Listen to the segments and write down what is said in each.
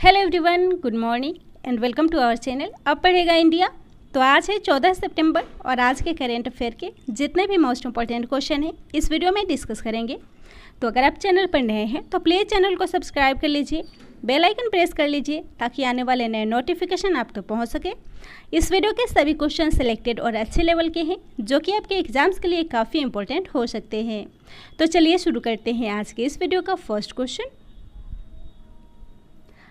Hello everyone, good morning and welcome to our channel अब पढ़ेगा India. तो आज है 14 सितंबर और आज के करेंट अफेयर के जितने भी मोस्ट इंपॉर्टेंट क्वेश्चन हैं इस वीडियो में डिस्कस करेंगे। तो अगर आप चैनल पर नए हैं तो प्लीज़ चैनल को सब्सक्राइब कर लीजिए, बेल आइकन प्रेस कर लीजिए ताकि आने वाले नए नोटिफिकेशन आप तक पहुँच सके। इस वीडियो के सभी क्वेश्चन सिलेक्टेड और अच्छे लेवल के हैं जो कि आपके एग्जाम्स के लिए काफ़ी इंपॉर्टेंट हो सकते हैं। तो चलिए शुरू करते हैं आज के इस वीडियो का फर्स्ट क्वेश्चन।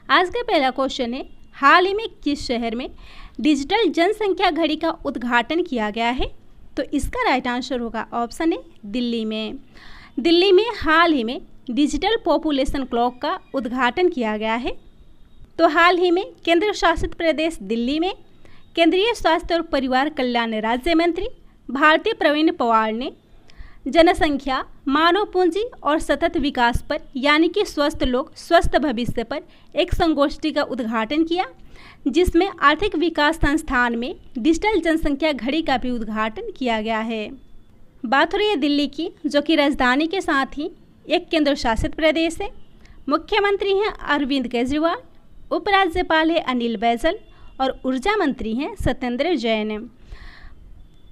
आज का पहला क्वेश्चन है, हाल ही में किस शहर में डिजिटल जनसंख्या घड़ी का उद्घाटन किया गया है? तो इसका राइट आंसर होगा ऑप्शन है दिल्ली में। दिल्ली में हाल ही में डिजिटल पॉपुलेशन क्लॉक का उद्घाटन किया गया है। तो हाल ही में केंद्र शासित प्रदेश दिल्ली में केंद्रीय स्वास्थ्य और परिवार कल्याण राज्य मंत्री भारती प्रवीण पवार ने जनसंख्या, मानव पूंजी और सतत विकास पर यानी कि स्वस्थ लोग स्वस्थ भविष्य पर एक संगोष्ठी का उद्घाटन किया, जिसमें आर्थिक विकास संस्थान में डिजिटल जनसंख्या घड़ी का भी उद्घाटन किया गया है। बात हो रही है दिल्ली की, जो कि राजधानी के साथ ही एक केंद्र शासित प्रदेश है। मुख्यमंत्री हैं अरविंद केजरीवाल, उपराज्यपाल है अनिल बैजल और ऊर्जा मंत्री हैं सत्येंद्र जैन।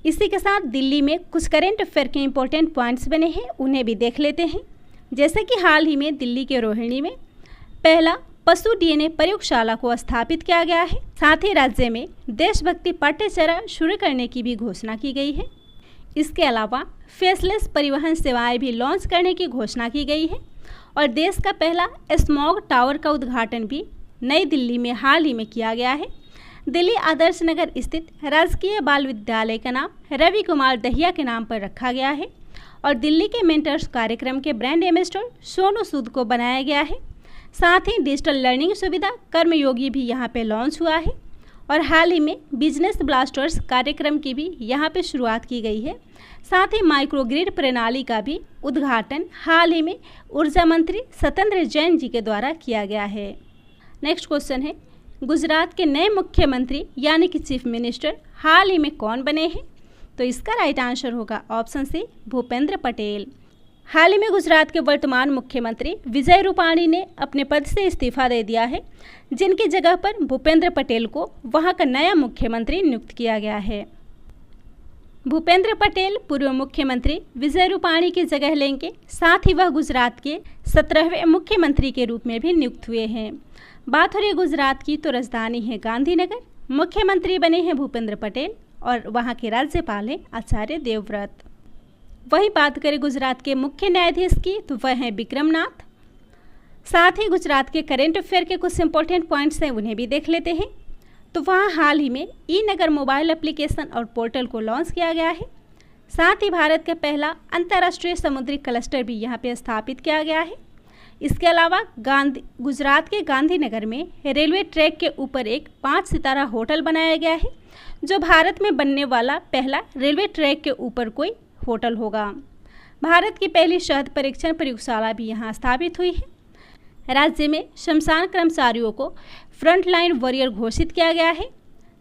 इसी के साथ दिल्ली में कुछ करेंट अफेयर के इंपॉर्टेंट पॉइंट्स बने हैं, उन्हें भी देख लेते हैं। जैसे कि हाल ही में दिल्ली के रोहिणी में पहला पशु डीएनए प्रयोगशाला को स्थापित किया गया है। साथ ही राज्य में देशभक्ति पाठ्यचर्या शुरू करने की भी घोषणा की गई है। इसके अलावा फेसलेस परिवहन सेवाएं भी लॉन्च करने की घोषणा की गई है और देश का पहला स्मॉग टावर का उद्घाटन भी नई दिल्ली में हाल ही में किया गया है। दिल्ली आदर्श नगर स्थित राजकीय बाल विद्यालय का नाम रवि कुमार दहिया के नाम पर रखा गया है और दिल्ली के मेंटर्स कार्यक्रम के ब्रांड एम्बेसडर सोनू सूद को बनाया गया है। साथ ही डिजिटल लर्निंग सुविधा कर्मयोगी भी यहाँ पे लॉन्च हुआ है और हाल ही में बिजनेस ब्लास्टर्स कार्यक्रम की भी यहाँ पे शुरुआत की गई है। साथ ही माइक्रोग्रिड प्रणाली का भी उद्घाटन हाल ही में ऊर्जा मंत्री सत्येंद्र जैन जी के द्वारा किया गया है। नेक्स्ट क्वेश्चन है, गुजरात के नए मुख्यमंत्री यानी कि चीफ मिनिस्टर हाल ही में कौन बने हैं? तो इसका राइट आंसर होगा ऑप्शन सी भूपेंद्र पटेल। हाल ही में गुजरात के वर्तमान मुख्यमंत्री विजय रूपाणी ने अपने पद से इस्तीफा दे दिया है, जिनकी जगह पर भूपेंद्र पटेल को वहां का नया मुख्यमंत्री नियुक्त किया गया है। भूपेंद्र पटेल पूर्व मुख्यमंत्री विजय रूपाणी की जगह लेंगे। साथ ही वह गुजरात के 17वें मुख्यमंत्री के रूप में भी नियुक्त हुए हैं। बात हो रही है गुजरात की, तो राजधानी है गांधीनगर। मुख्यमंत्री बने हैं भूपेंद्र पटेल और वहां के राज्यपाल हैं आचार्य देवव्रत। वहीं बात करें गुजरात के मुख्य न्यायाधीश की, तो वह हैं विक्रम नाथ। साथ ही गुजरात के करेंट अफेयर के कुछ इंपॉर्टेंट पॉइंट्स हैं, उन्हें भी देख लेते हैं। तो वहाँ हाल ही में ई नगर मोबाइल एप्लीकेशन और पोर्टल को लॉन्च किया गया है। साथ ही भारत का पहला अंतर्राष्ट्रीय समुद्री क्लस्टर भी यहाँ पे स्थापित किया गया है। इसके अलावा गुजरात के गांधीनगर में रेलवे ट्रैक के ऊपर एक 5 सितारा होटल बनाया गया है, जो भारत में बनने वाला पहला रेलवे ट्रैक के ऊपर कोई होटल होगा। भारत की पहली शहद परीक्षण प्रयोगशाला भी यहाँ स्थापित हुई है। राज्य में श्मशान कर्मचारियों को फ्रंटलाइन वॉरियर घोषित किया गया है।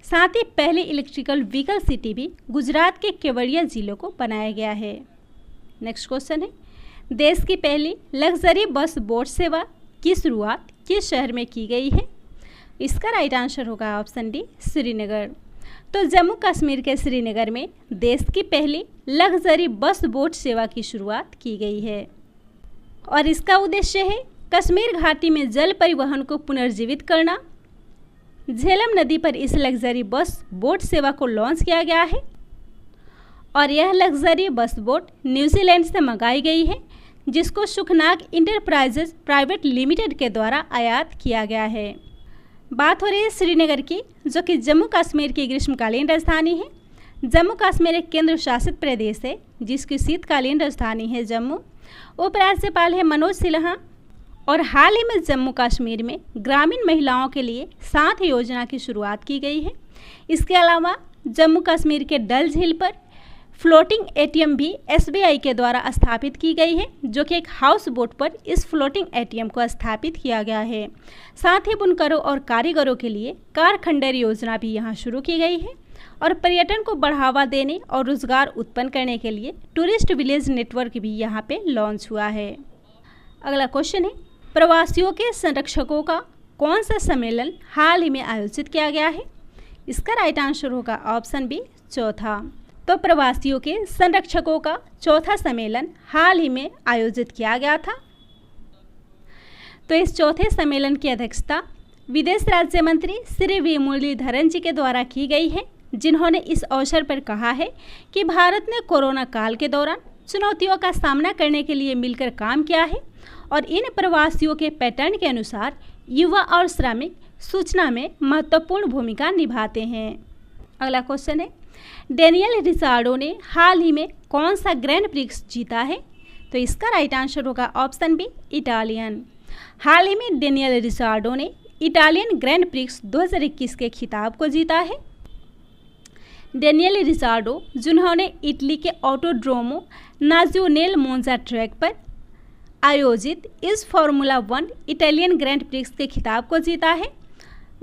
साथ ही पहली इलेक्ट्रिकल व्हीकल सिटी भी गुजरात के केवड़िया जिले को बनाया गया है। नेक्स्ट क्वेश्चन है, देश की पहली लग्जरी बस बोट सेवा की शुरुआत किस शहर में की गई है? इसका राइट आंसर होगा ऑप्शन डी श्रीनगर। तो जम्मू कश्मीर के श्रीनगर में देश की पहली लग्जरी बस बोट सेवा की शुरुआत की गई है और इसका उद्देश्य है कश्मीर घाटी में जल परिवहन को पुनर्जीवित करना। झेलम नदी पर इस लग्जरी बस बोट सेवा को लॉन्च किया गया है और यह लग्जरी बस बोट न्यूजीलैंड से मंगाई गई है, जिसको सुखनाग इंटरप्राइजेज प्राइवेट लिमिटेड के द्वारा आयात किया गया है। बात हो रही है श्रीनगर की, जो कि जम्मू कश्मीर की ग्रीष्मकालीन राजधानी है। जम्मू कश्मीर एक केंद्र शासित प्रदेश है, जिसकी शीतकालीन राजधानी है जम्मू। उपराज्यपाल है मनोज सिन्हा और हाल ही में जम्मू कश्मीर में ग्रामीण महिलाओं के लिए 7 योजना की शुरुआत की गई है। इसके अलावा जम्मू कश्मीर के डल झील पर फ्लोटिंग एटीएम भी एसबीआई के द्वारा स्थापित की गई है, जो कि एक हाउस बोट पर इस फ्लोटिंग एटीएम को स्थापित किया गया है। साथ ही बुनकरों और कारीगरों के लिए कार खंडर योजना भी यहाँ शुरू की गई है और पर्यटन को बढ़ावा देने और रोजगार उत्पन्न करने के लिए टूरिस्ट विलेज नेटवर्क भी यहाँ पे लॉन्च हुआ है। अगला क्वेश्चन है, प्रवासियों के संरक्षकों का कौन सा सम्मेलन हाल ही में आयोजित किया गया है? इसका राइट आंसर होगा ऑप्शन बी, चौथा। तो प्रवासियों के संरक्षकों का चौथा सम्मेलन हाल ही में आयोजित किया गया था। तो इस चौथे सम्मेलन की अध्यक्षता विदेश राज्य मंत्री श्री वी मुरलीधरन जी के द्वारा की गई है, जिन्होंने इस अवसर पर कहा है कि भारत ने कोरोना काल के दौरान चुनौतियों का सामना करने के लिए मिलकर काम किया है और इन प्रवासियों के पैटर्न के अनुसार युवा और श्रमिक सूचना में महत्वपूर्ण भूमिका निभाते हैं। अगला क्वेश्चन है, डेनियल रिचार्डो ने हाल ही में कौन सा ग्रैंड प्रिक्स जीता है? तो इसका राइट आंसर होगा ऑप्शन बी, इटालियन। हाल ही में डेनियल रिचार्डो ने इटालियन ग्रैंड प्रिक्स 2021 के खिताब को जीता है। डेनियल रिचार्डो, जिन्होंने इटली के ऑटोड्रोमो नाज़ियोनेल मोंजा ट्रैक पर आयोजित इस फार्मूला 1 इटालियन ग्रैंड प्रिक्स के खिताब को जीता है।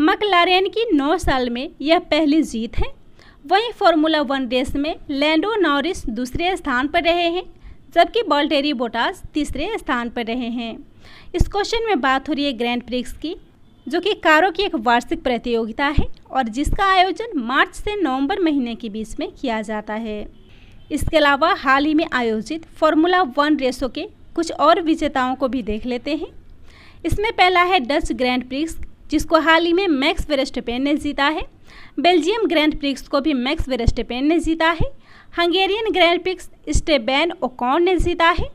मैक्लारेन की 9 साल में यह पहली जीत है। वहीं फार्मूला 1 रेस में लैंडो नॉरिस दूसरे स्थान पर रहे हैं, जबकि वॉल्टेरी बोटास तीसरे स्थान पर रहे हैं। इस क्वेश्चन में बात हो रही है ग्रैंड प्रिक्स की, जो कि कारों की एक वार्षिक प्रतियोगिता है और जिसका आयोजन मार्च से नवंबर महीने के बीच में किया जाता है। इसके अलावा हाल ही में आयोजित फार्मूला 1 रेसों के कुछ और विजेताओं को भी देख लेते हैं। इसमें पहला है डच ग्रैंड प्रिक्स, जिसको हाल ही में मैक्स वेरस्टेपेन ने जीता है। बेल्जियम ग्रैंड प्रिक्स को भी मैक्स वेरस्टेपेन ने जीता है। हंगेरियन ग्रैंड प्रिक्स स्टेबैन ओकॉन ने जीता है।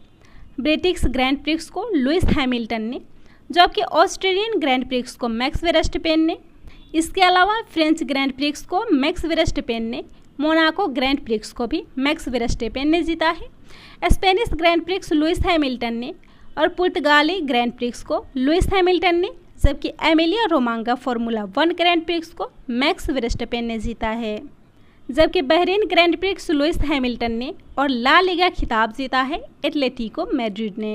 ब्रिटिश ग्रैंड प्रिक्स को लुइस हैमिल्टन ने, जबकि ऑस्ट्रेलियन ग्रैंड प्रिक्स को मैक्स वेरस्टेपेन ने। इसके अलावा फ्रेंच ग्रैंड प्रिक्स को मैक्स वेरस्टेपेन ने, मोनाको ग्रैंड प्रिक्स को भी मैक्स वेरस्टेपेन ने जीता है। Spanish grand prix Lewis Hamilton ने और पुर्तगाली ग्रैंड प्रिक्स को लुइस हैमिल्टन ने, जबकि एमिलिया रोमांगा फार्मूला 1 ग्रैंड प्रिक्स को मैक्स वेरस्टेपेन ने जीता है। जबकि Bahrain grand prix Lewis Hamilton ने और ला लीगा खिताब जीता है एटलेटिको मैड्रिड ने।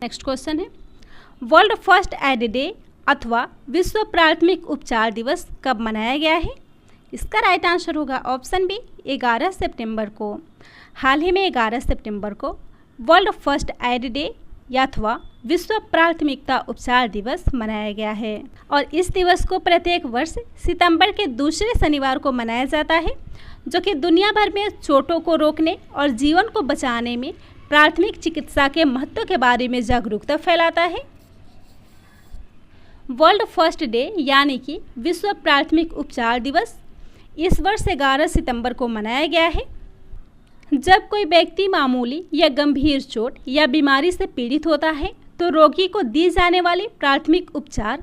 नेक्स्ट क्वेश्चन है, वर्ल्ड फर्स्ट एड डे अथवा विश्व प्राथमिक उपचार दिवस कब मनाया गया है? इसका राइट आंसर होगा ऑप्शन बी, 11 सितंबर को। हाल ही में 11 सितंबर को वर्ल्ड फर्स्ट एड डे या अथवा विश्व प्राथमिकता उपचार दिवस मनाया गया है और इस दिवस को प्रत्येक वर्ष सितंबर के दूसरे शनिवार को मनाया जाता है, जो कि दुनिया भर में चोटों को रोकने और जीवन को बचाने में प्राथमिक चिकित्सा के महत्व के बारे में जागरूकता फैलाता है। वर्ल्ड फर्स्ट डे यानी कि विश्व प्राथमिक उपचार दिवस इस वर्ष 11 सितंबर को मनाया गया है। जब कोई व्यक्ति मामूली या गंभीर चोट या बीमारी से पीड़ित होता है तो रोगी को दी जाने वाली प्राथमिक उपचार,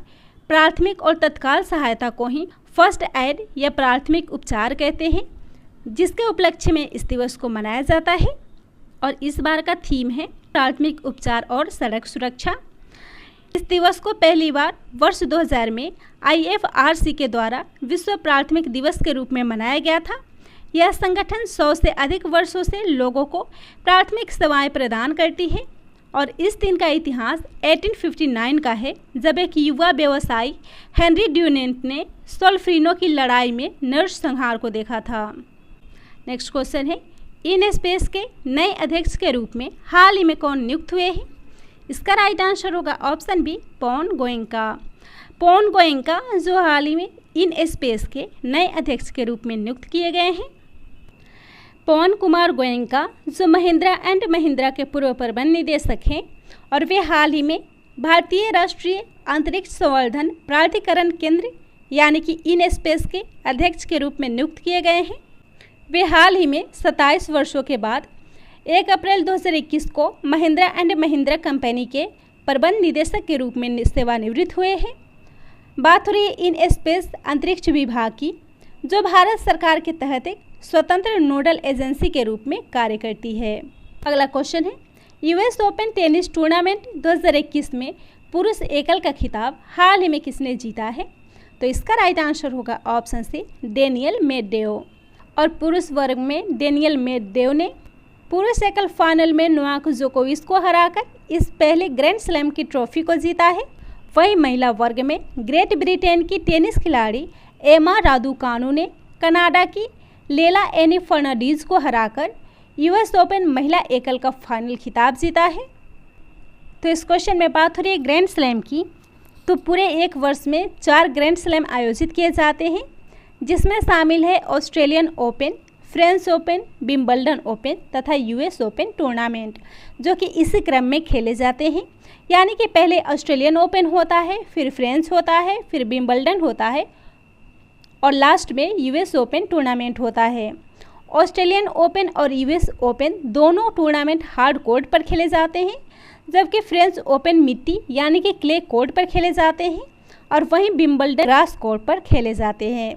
प्राथमिक और तत्काल सहायता को ही फर्स्ट एड या प्राथमिक उपचार कहते हैं, जिसके उपलक्ष्य में इस दिवस को मनाया जाता है। और इस बार का थीम है प्राथमिक उपचार और सड़क सुरक्षा। इस दिवस को पहली बार वर्ष 2000 में IFRC के द्वारा विश्व प्राथमिक दिवस के रूप में मनाया गया था। यह संगठन 100 से अधिक वर्षों से लोगों को प्राथमिक सेवाएं प्रदान करती है और इस दिन का इतिहास 1859 का है, जब एक युवा व्यवसायी हेनरी ड्यूनेंट ने सोल्फेरिनो की लड़ाई में नरसंहार को देखा था। नेक्स्ट क्वेश्चन है, इन स्पेस के नए अध्यक्ष के रूप में हाल ही में कौन नियुक्त हुए हैं? इसका राइट आंसर होगा ऑप्शन बी, पॉन गोएंका। पॉन गोएंका जो हाल ही में इन स्पेस के नए अध्यक्ष के रूप में नियुक्त किए गए हैं। पवन कुमार गोयंका जो महिंद्रा एंड महिंद्रा के पूर्व प्रबंध निदेशक हैं और वे हाल ही में भारतीय राष्ट्रीय अंतरिक्ष संवर्धन प्राधिकरण केंद्र यानी कि इन स्पेस के अध्यक्ष के रूप में नियुक्त किए गए हैं। वे हाल ही में 27 वर्षों के बाद 1 अप्रैल 2021 को महिंद्रा एंड महिंद्रा कंपनी के प्रबंध निदेशक के रूप में सेवानिवृत्त हुए हैं। बात हो रही है इन स्पेस अंतरिक्ष विभाग की, जो भारत सरकार के तहत एक स्वतंत्र नोडल एजेंसी के रूप में कार्य करती है। अगला क्वेश्चन है, US ओपन टेनिस टूर्नामेंट 2021 में पुरुष एकल का खिताब हाल ही में किसने जीता है? तो इसका राइट आंसर होगा ऑप्शन सी, डेनियल मेडवेडेव। और पुरुष वर्ग में डेनियल मेडवेडेव ने पुरुष एकल फाइनल में नोवाक जोकोविच को हराकर इस पहले ग्रैंड स्लैम की ट्रॉफी को जीता है। वहीं महिला वर्ग में ग्रेट ब्रिटेन की टेनिस खिलाड़ी एमा रादुकानु ने कनाडा की लेला एनी फर्नांडीज को हराकर US ओपन महिला एकल का फाइनल खिताब जीता है। तो इस क्वेश्चन में बात हो रही है ग्रैंड स्लैम की, तो पूरे एक वर्ष में 4 ग्रैंड स्लैम आयोजित किए जाते हैं, जिसमें शामिल है Australian open, French open, Wimbledon open तथा यूएस ओपन टूर्नामेंट, जो कि इसी क्रम में खेले जाते हैं। यानी कि पहले ऑस्ट्रेलियन ओपन होता है, फिर फ्रेंच होता है, फिर विंबलडन होता है और लास्ट में यूएस ओपन टूर्नामेंट होता है। ऑस्ट्रेलियन ओपन और यूएस ओपन दोनों टूर्नामेंट हार्ड कोर्ट पर खेले जाते हैं, जबकि फ्रेंच ओपन मिट्टी यानी कि क्ले कोर्ट पर खेले जाते हैं और वहीं विंबलडन ग्रास कोर्ट पर खेले जाते हैं।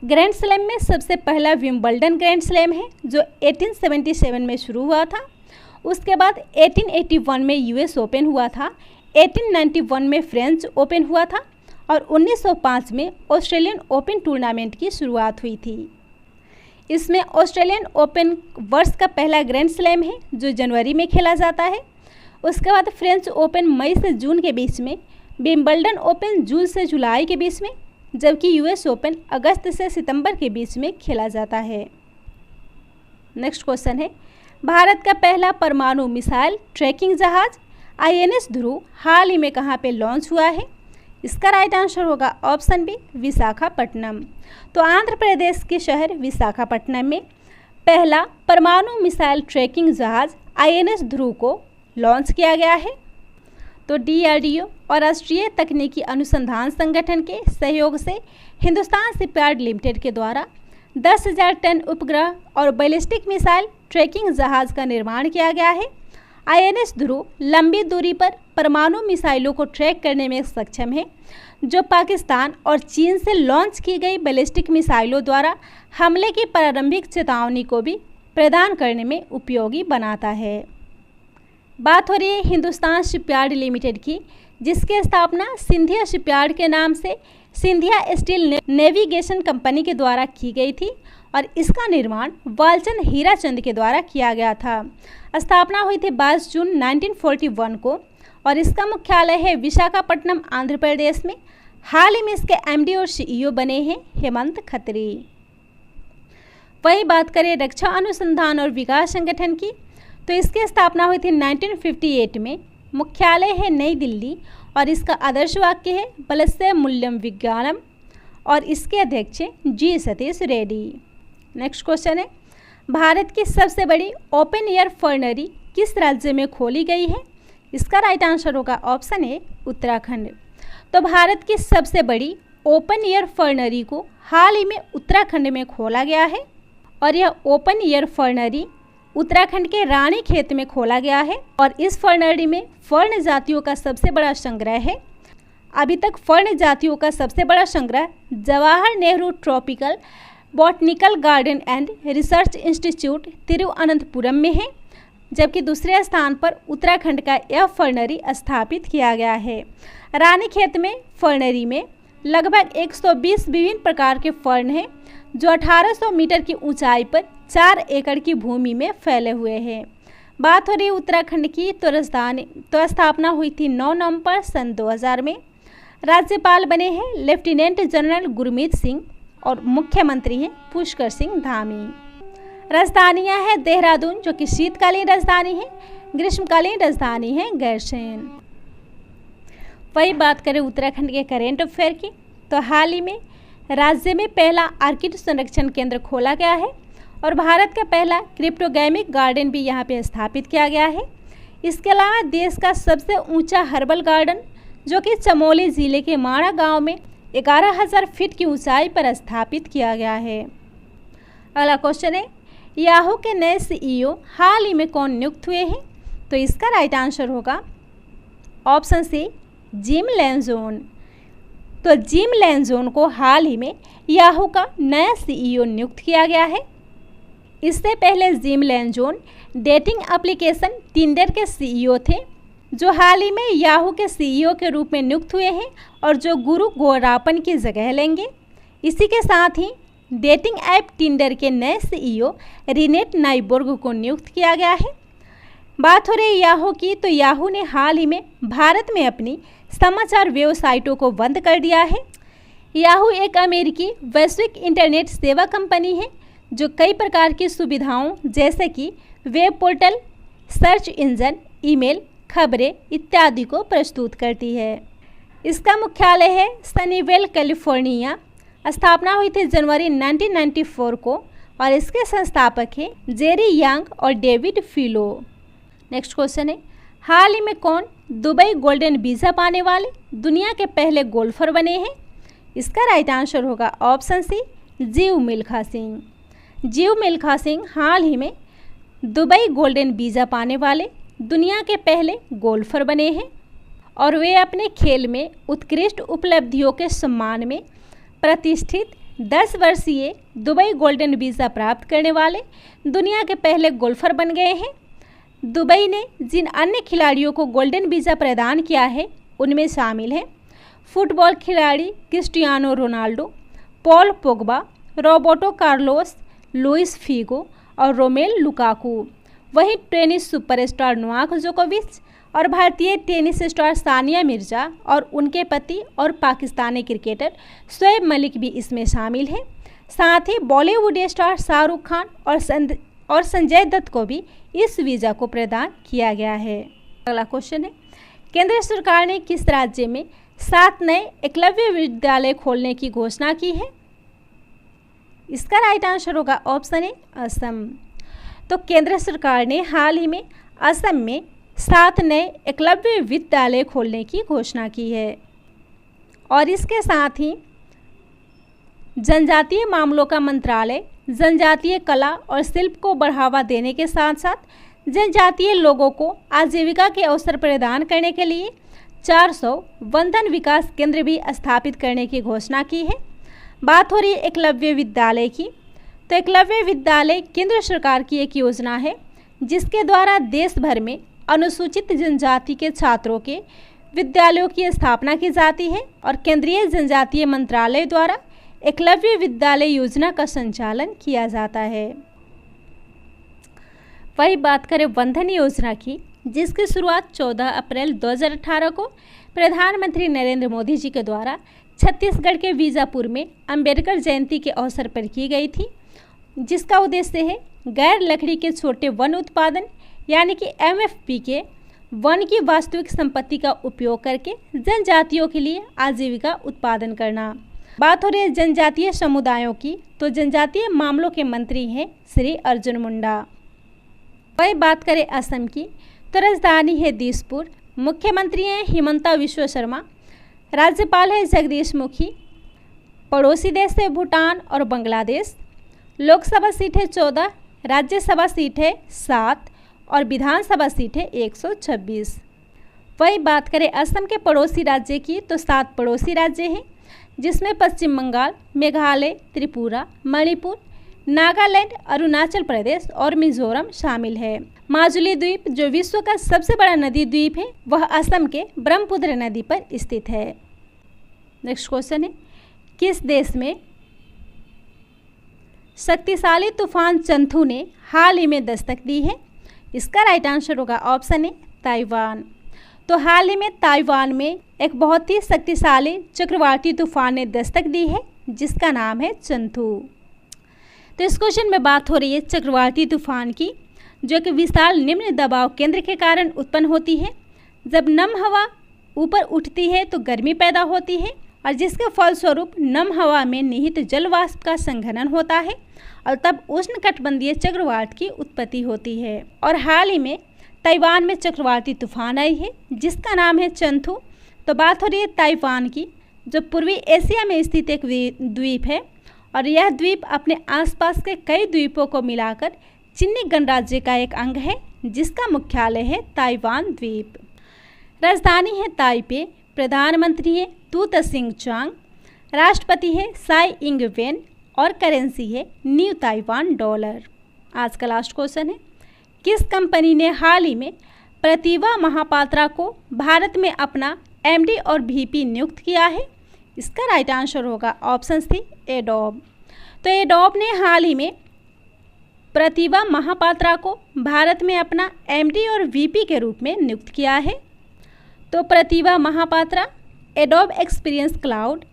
ग्रैंड स्लैम में सबसे पहला विंबलडन ग्रैंड स्लैम है, जो 1877 में शुरू हुआ था। उसके बाद 1881 में यूएस ओपन हुआ था, 1891 में फ्रेंच ओपन हुआ था और 1905 में ऑस्ट्रेलियन ओपन टूर्नामेंट की शुरुआत हुई थी। इसमें ऑस्ट्रेलियन ओपन वर्ष का पहला ग्रैंड स्लैम है, जो जनवरी में खेला जाता है। उसके बाद फ्रेंच ओपन मई से जून के बीच में, विंबलडन ओपन जून से जुलाई के बीच में, जबकि यूएस ओपन अगस्त से सितंबर के बीच में खेला जाता है। नेक्स्ट क्वेश्चन है, भारत का पहला परमाणु मिसाइल ट्रैकिंग जहाज INS ध्रुव हाल ही में कहाँ पे लॉन्च हुआ है? इसका राइट आंसर होगा ऑप्शन बी, विशाखापट्टनम। तो आंध्र प्रदेश के शहर विशाखापट्टनम में पहला परमाणु मिसाइल ट्रैकिंग जहाज INS ध्रुव को लॉन्च किया गया है। तो DRDO और राष्ट्रीय तकनीकी अनुसंधान संगठन के सहयोग से हिंदुस्तान शिपयार्ड लिमिटेड के द्वारा 10,000 टन उपग्रह और बैलिस्टिक मिसाइल ट्रैकिंग जहाज का निर्माण किया गया है। INS ध्रुव लंबी दूरी पर परमाणु मिसाइलों को ट्रैक करने में सक्षम है, जो पाकिस्तान और चीन से लॉन्च की गई बैलिस्टिक मिसाइलों द्वारा हमले की प्रारंभिक चेतावनी को भी प्रदान करने में उपयोगी बनाता है। बात हो रही है हिंदुस्तान शिपयार्ड लिमिटेड की, जिसकी स्थापना सिंधिया शिपयार्ड के नाम से सिंधिया स्टील नेविगेशन कंपनी के द्वारा की गई थी और इसका निर्माण वालचंद हीराचंद के द्वारा किया गया था। स्थापना हुई थी 22 जून 1941 को और इसका मुख्यालय है विशाखापट्टनम, आंध्र प्रदेश में। हाल ही में इसके MD और CEO बने हैं हेमंत खत्री। वही बात करें रक्षा अनुसंधान और विकास संगठन की, तो इसकी स्थापना हुई थी 1958 में। मुख्यालय है नई दिल्ली और इसका आदर्श वाक्य है बलस्य मूल्यम विज्ञानम और इसके अध्यक्ष G Satish Reddy. Next question है, भारत की सबसे बड़ी ओपन एयर फर्नरी किस राज्य में खोली गई है? इसका राइट आंसर होगा ऑप्शन ए, उत्तराखंड। तो भारत की सबसे बड़ी ओपन एयर फर्नरी को हाल ही में उत्तराखंड में खोला गया है और यह ओपन एयर फर्नरी उत्तराखंड के रानी खेत में खोला गया है और इस फर्नरी में फर्न जातियों का सबसे बड़ा संग्रह है। अभी तक फर्न जातियों का सबसे बड़ा संग्रह Jawahar Nehru tropical botanical garden and research institute Thiruvananthapuram में है, जबकि दूसरे स्थान पर उत्तराखंड का यह फर्नरी स्थापित किया गया है। रानीखेत में फर्नरी में लगभग 120 विभिन्न प्रकार के फर्न हैं, जो 1800 मीटर की ऊंचाई पर 4 एकड़ की भूमि में फैले हुए हैं। बात हो रही उत्तराखंड की, तो स्थापना हुई थी 9 नवंबर सन 2000 में। राज्यपाल बने हैं लेफ्टिनेंट जनरल गुरमीत सिंह और मुख्यमंत्री हैं पुष्कर सिंह धामी। राजधानियां हैं देहरादून, जो कि शीतकालीन राजधानी है, ग्रीष्मकालीन राजधानी है गैरसैंण। वही बात करें उत्तराखंड के करेंट अफेयर की, तो हाल ही में राज्य में पहला आर्किड संरक्षण केंद्र खोला गया है और भारत का पहला क्रिप्टोगैमिक गार्डन भी यहाँ पे स्थापित किया गया है। इसके अलावा देश का सबसे ऊंचा हर्बल गार्डन, जो कि चमोली जिले के माणा गांव में 11,000 फीट की ऊंचाई पर स्थापित किया गया है। अगला क्वेश्चन है, याहू के नए CEO हाल ही में कौन नियुक्त हुए हैं? तो इसका राइट आंसर होगा ऑप्शन सी, जिम लैंजोन। तो जिम लैंजोन को हाल ही में याहू का नया CEO नियुक्त किया गया है। इससे पहले जिम लैंजोन डेटिंग एप्लीकेशन टिंडर के CEO थे, जो हाल ही में याहू के CEO के रूप में नियुक्त हुए हैं और जो गुरु गोरापन की जगह लेंगे। इसी के साथ ही डेटिंग ऐप टिंडर के नए CEO रिनेट नाइबोर्ग को नियुक्त किया गया है। बात हो रही याहू की, तो याहू ने हाल ही में भारत में अपनी समाचार वेबसाइटों को बंद कर दिया है। याहू एक अमेरिकी वैश्विक इंटरनेट सेवा कंपनी है, जो कई प्रकार की सुविधाओं जैसे कि web portal, search engine, email, खबरें इत्यादि को प्रस्तुत करती है। इसका मुख्यालय है सनीवेल, कैलिफोर्निया। स्थापना हुई थी जनवरी 1994 को और इसके संस्थापक हैं जेरी यंग और डेविड फिलो। नेक्स्ट क्वेश्चन है, हाल ही में कौन दुबई गोल्डन वीज़ा पाने वाले दुनिया के पहले गोल्फर बने हैं? इसका राइट आंसर होगा ऑप्शन सी, जीव मिल्खा सिंह। जीव मिल्खा सिंह हाल ही में दुबई गोल्डन वीज़ा पाने वाले दुनिया के पहले गोल्फर बने हैं और वे अपने खेल में उत्कृष्ट उपलब्धियों के सम्मान में प्रतिष्ठित 10 वर्षीय दुबई गोल्डन वीज़ा प्राप्त करने वाले दुनिया के पहले गोल्फर बन गए हैं। दुबई ने जिन अन्य खिलाड़ियों को गोल्डन वीज़ा प्रदान किया है उनमें शामिल हैं फुटबॉल खिलाड़ी Cristiano Ronaldo, Paul Pogba, Roberto Carlos, Luis Figo और रोमेल लुकाकू। वहीं टेनिस सुपरस्टार नोवाक जोकोविच और भारतीय टेनिस स्टार सानिया मिर्जा और उनके पति और पाकिस्तानी क्रिकेटर शोएब मलिक भी इसमें शामिल हैं। साथ ही बॉलीवुड स्टार शाहरुख खान और संजय दत्त को भी इस वीज़ा को प्रदान किया गया है। अगला क्वेश्चन है, केंद्र सरकार ने किस राज्य में 7 नए एकलव्य विद्यालय खोलने की घोषणा की है? इसका राइट आंसर होगा ऑप्शन ए, असम। तो केंद्र सरकार ने हाल ही में असम में 7 नए एकलव्य विद्यालय खोलने की घोषणा की है और इसके साथ ही जनजातीय मामलों का मंत्रालय जनजातीय कला और शिल्प को बढ़ावा देने के साथ साथ जनजातीय लोगों को आजीविका के अवसर प्रदान करने के लिए 400 वनधन विकास केंद्र भी स्थापित करने की घोषणा की है। बात हो रही है एकलव्य विद्यालय की। तो एकलव्य विद्यालय केंद्र सरकार की एक योजना है जिसके द्वारा देश भर में अनुसूचित जनजाति के छात्रों के विद्यालयों की स्थापना की जाती है और केंद्रीय जनजातीय मंत्रालय द्वारा एकलव्य विद्यालय योजना का संचालन किया जाता है। वही बात करें वनधन योजना की, जिसकी शुरुआत 14 अप्रैल 2018 को प्रधानमंत्री नरेंद्र मोदी जी के द्वारा छत्तीसगढ़ के बीजापुर में अंबेडकर जयंती के अवसर पर की गई थी, जिसका उद्देश्य है गैर लकड़ी के छोटे वन उत्पादन यानी कि MFP के वन की वास्तविक संपत्ति का उपयोग करके जनजातियों के लिए आजीविका उत्पादन करना। बात हो रही है जनजातीय समुदायों की, तो जनजातीय मामलों के मंत्री हैं श्री अर्जुन मुंडा। वही बात करें असम की, तो राजधानी है दिसपुर, मुख्यमंत्री हैं हिमंता विश्व शर्मा, राज्यपाल है जगदीश मुखी, पड़ोसी देश है भूटान और बांग्लादेश, लोकसभा सीट है 14, राज्यसभा सीट है 7 और विधानसभा सीट है 126। वही बात करें असम के पड़ोसी राज्य की, तो 7 पड़ोसी राज्य हैं जिसमें पश्चिम बंगाल, मेघालय, त्रिपुरा, मणिपुर, नागालैंड, अरुणाचल प्रदेश और मिजोरम शामिल है। माजुली द्वीप जो विश्व का सबसे बड़ा नदी द्वीप है वह असम के ब्रह्मपुत्र नदी पर स्थित है। नेक्स्ट क्वेश्चन है, किस देश में शक्तिशाली तूफान चंथू ने हाल ही में दस्तक दी है? इसका राइट आंसर होगा ऑप्शन ए, ताइवान। तो हाल ही में ताइवान में एक बहुत ही शक्तिशाली चक्रवाती तूफान ने दस्तक दी है जिसका नाम है चंथू। तो इस क्वेश्चन में बात हो रही है चक्रवाती तूफान की, जो कि विशाल निम्न दबाव केंद्र के कारण उत्पन्न होती है। जब नम हवा ऊपर उठती है तो गर्मी पैदा होती है और जिसके फलस्वरूप नम हवा में निहित जल वाष्प का संघनन होता है और तब उष्णकटिबंधीय चक्रवात की उत्पत्ति होती है। और हाल ही में ताइवान में चक्रवाती तूफान आई है जिसका नाम है चंथू। तो बात हो रही है ताइवान की, जो पूर्वी एशिया में स्थित एक द्वीप है और यह द्वीप अपने आसपास के कई द्वीपों को मिलाकर चीनी गणराज्य का एक अंग है जिसका मुख्यालय है ताइवान द्वीप। राजधानी है ताइपे, प्रधानमंत्री है तू तसिंग चांग, राष्ट्रपति है साई इंग वेन और करेंसी है न्यू ताइवान डॉलर। आज का लास्ट क्वेश्चन है, किस कंपनी ने हाल ही में प्रतिभा महापात्रा को भारत में अपना MD और VP नियुक्त किया है? इसका राइट आंसर होगा ऑप्शन सी, एडोब। तो एडोब ने हाल ही में प्रतिभा महापात्रा को भारत में अपना MD और VP के रूप में नियुक्त किया है। तो Pratibha Mahapatra Adobe Experience Cloud,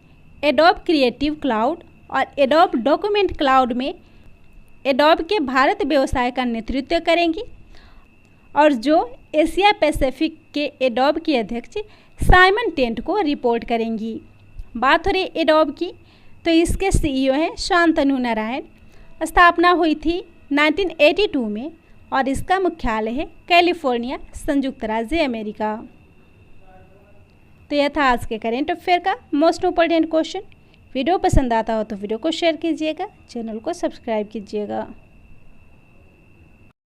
Adobe Creative Cloud और एडोब डॉक्यूमेंट क्लाउड में एडोब के भारत व्यवसाय का नेतृत्व करेंगी और जो एशिया पैसिफिक के एडोब की अध्यक्ष साइमन टेंट को रिपोर्ट करेंगी। बात हो रही एडोब की, तो इसके सीईओ हैं शांतनु नारायण। स्थापना हुई थी 1982 में और इसका मुख्यालय है कैलिफोर्निया, संयुक्त राज्य अमेरिका। तो यह था आज के करेंट अफेयर का मोस्ट इम्पोर्टेंट क्वेश्चन। वीडियो पसंद आता हो तो वीडियो को शेयर कीजिएगा, चैनल को सब्सक्राइब कीजिएगा।